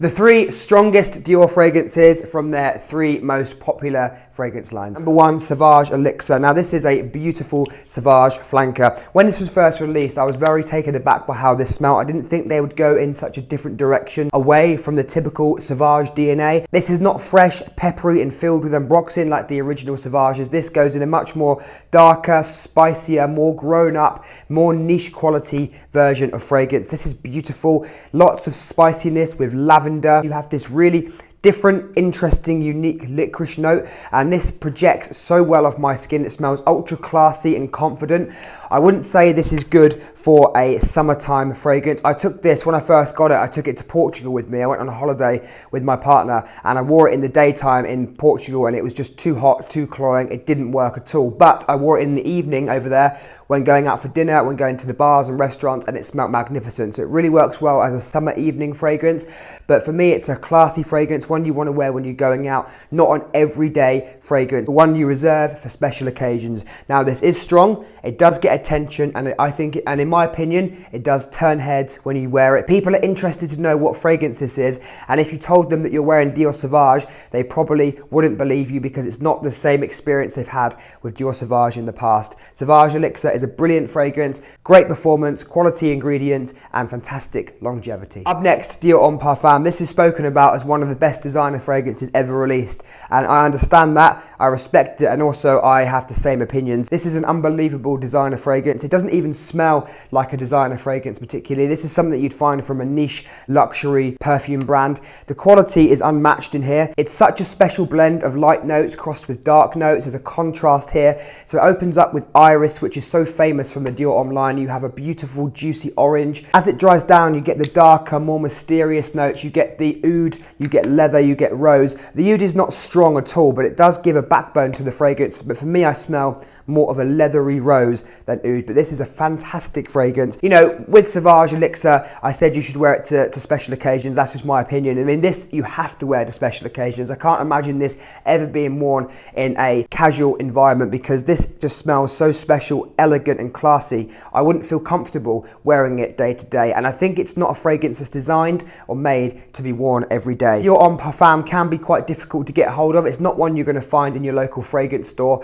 The 3 strongest Dior fragrances from their 3 most popular fragrance lines. Number 1, SAUVAGE Elixir. Now this is a beautiful SAUVAGE flanker. When this was first released, I was very taken aback by how this smelled. I didn't think they would go in such a different direction, away from the typical SAUVAGE DNA. This is not fresh, peppery and filled with ambroxan like the original SAUVAGEs. This goes in a much more darker, spicier, more grown up, more niche quality version of fragrance. This is beautiful. Lots of spiciness with lavender. You have this really different, interesting, unique licorice note, and this projects so well off my skin. It smells ultra classy and confident. I wouldn't say this is good for a summertime fragrance. I took this, when I first got it, I took it to Portugal with me. I went on a holiday with my partner and I wore it in the daytime in Portugal and it was just too hot, too cloying. It didn't work at all. But I wore it in the evening over there when going out for dinner, when going to the bars and restaurants, and it smelled magnificent. So it really works well as a summer evening fragrance. But for me, it's a classy fragrance, one you want to wear when you're going out, not an everyday fragrance, one you reserve for special occasions. Now this is strong, it does get attention, and I think, and in my opinion, it does turn heads when you wear it. People are interested to know what fragrance this is, and if you told them that you're wearing Dior Sauvage, they probably wouldn't believe you because it's not the same experience they've had with Dior Sauvage in the past. SAUVAGE Elixir is a brilliant fragrance, great performance, quality ingredients, and fantastic longevity. Up next, Dior Homme Parfum. This is spoken about as one of the best designer fragrances ever released, and I understand that, I respect it, and also I have the same opinions. This is an unbelievable designer fragrance. It doesn't even smell like a designer fragrance particularly. This is something that you'd find from a niche luxury perfume brand. The quality is unmatched in here. It's such a special blend of light notes crossed with dark notes. There's a contrast here. So it opens up with iris, which is so famous from the Dior Homme line. You have a beautiful juicy orange. As it dries down, you get the darker, more mysterious notes. You get the oud, you get leather, you get rose. The oud is not strong at all, but it does give a backbone to the fragrance. But for me, I smell more of a leathery rose than oud, but this is a fantastic fragrance. You know, with SAUVAGE Elixir, I said you should wear it to special occasions. That's just my opinion. I mean, this you have to wear to special occasions. I can't imagine this ever being worn in a casual environment because this just smells so special, elegant and classy. I wouldn't feel comfortable wearing it day to day, and I think it's not a fragrance that's designed or made to be worn every day. Dior Homme Parfum can be quite difficult to get hold of. It's not one you're going to find in your local fragrance store.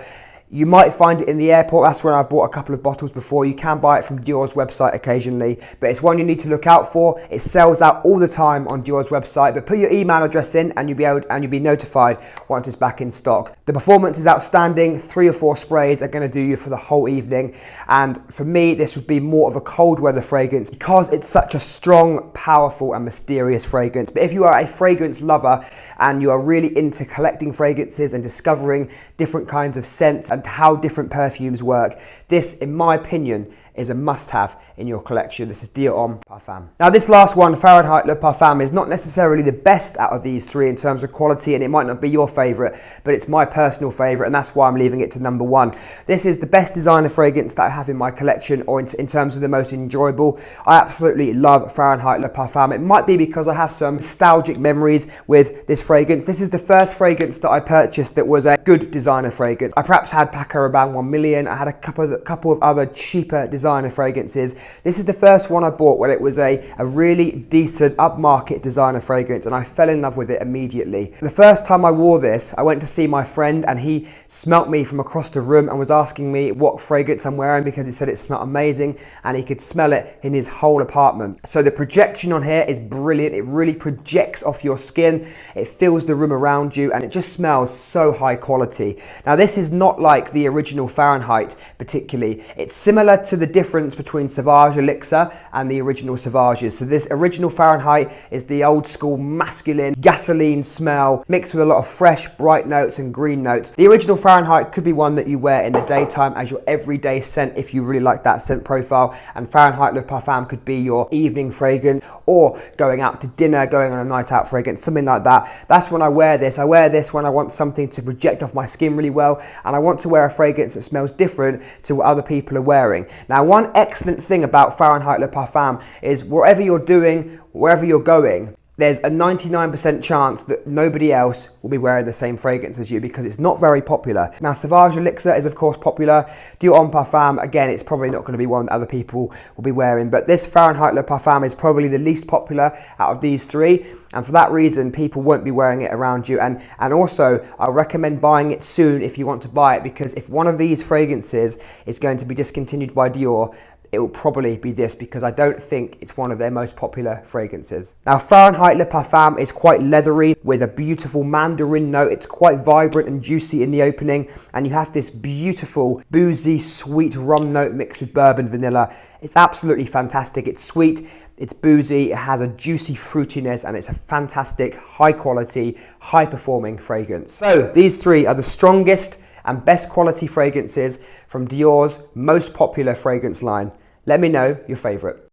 You might find it in the airport. That's where I've bought a couple of bottles before. You can buy it from Dior's website occasionally, but it's one you need to look out for. It sells out all the time on Dior's website, but put your email address in and you'll be notified once it's back in stock. The performance is outstanding. 3 or 4 sprays are going to do you for the whole evening, and for me this would be more of a cold weather fragrance because it's such a strong, powerful and mysterious fragrance. But if you are a fragrance lover and you are really into collecting fragrances and discovering different kinds of scents and how different perfumes work, this, in my opinion, is a must-have in your collection. This is Dior Homme Parfum. Now this last one, Fahrenheit Le Parfum, is not necessarily the best out of these 3 in terms of quality, and it might not be your favorite, but it's my personal favorite, and that's why I'm leaving it to number 1. This is the best designer fragrance that I have in my collection, or in terms of the most enjoyable. I absolutely love Fahrenheit Le Parfum. It might be because I have some nostalgic memories with this fragrance. This is the first fragrance that I purchased that was a good designer fragrance. I perhaps had Paco Rabanne 1 Million. I had a couple of other cheaper designer fragrances. This is the first one I bought when it was a really decent upmarket designer fragrance, and I fell in love with it immediately. The first time I wore this, I went to see my friend and he smelt me from across the room and was asking me what fragrance I'm wearing because he said it smelled amazing and he could smell it in his whole apartment. So the projection on here is brilliant. It really projects off your skin. It fills the room around you and it just smells so high quality. Now this is not like the original Fahrenheit particularly. It's similar to the difference between SAUVAGE Elixir and the original SAUVAGEs. So this original Fahrenheit is the old school masculine gasoline smell mixed with a lot of fresh bright notes and green notes. The original Fahrenheit could be one that you wear in the daytime as your everyday scent if you really like that scent profile, and Fahrenheit Le Parfum could be your evening fragrance or going out to dinner, going on a night out fragrance, something like that. That's when I wear this. I wear this when I want something to project off my skin really well and I want to wear a fragrance that smells different to what other people are wearing. Now one excellent thing about Fahrenheit Le Parfum is wherever you're doing, wherever you're going, there's a 99% chance that nobody else will be wearing the same fragrance as you because it's not very popular. Now, Sauvage Elixir is of course popular. Dior Homme Parfum, again, it's probably not going to be one that other people will be wearing, but this Fahrenheit Le Parfum is probably the least popular out of these three, and for that reason, people won't be wearing it around you. And also, I recommend buying it soon if you want to buy it, because if one of these fragrances is going to be discontinued by Dior, it will probably be this, because I don't think it's one of their most popular fragrances. Now, Fahrenheit Le Parfum is quite leathery with a beautiful mandarin note. It's quite vibrant and juicy in the opening, and you have this beautiful boozy sweet rum note mixed with bourbon vanilla. It's absolutely fantastic. It's sweet, it's boozy, it has a juicy fruitiness, and it's a fantastic, high quality, high performing fragrance. So these three are the strongest and best quality fragrances from Dior's most popular fragrance line. Let me know your favorite.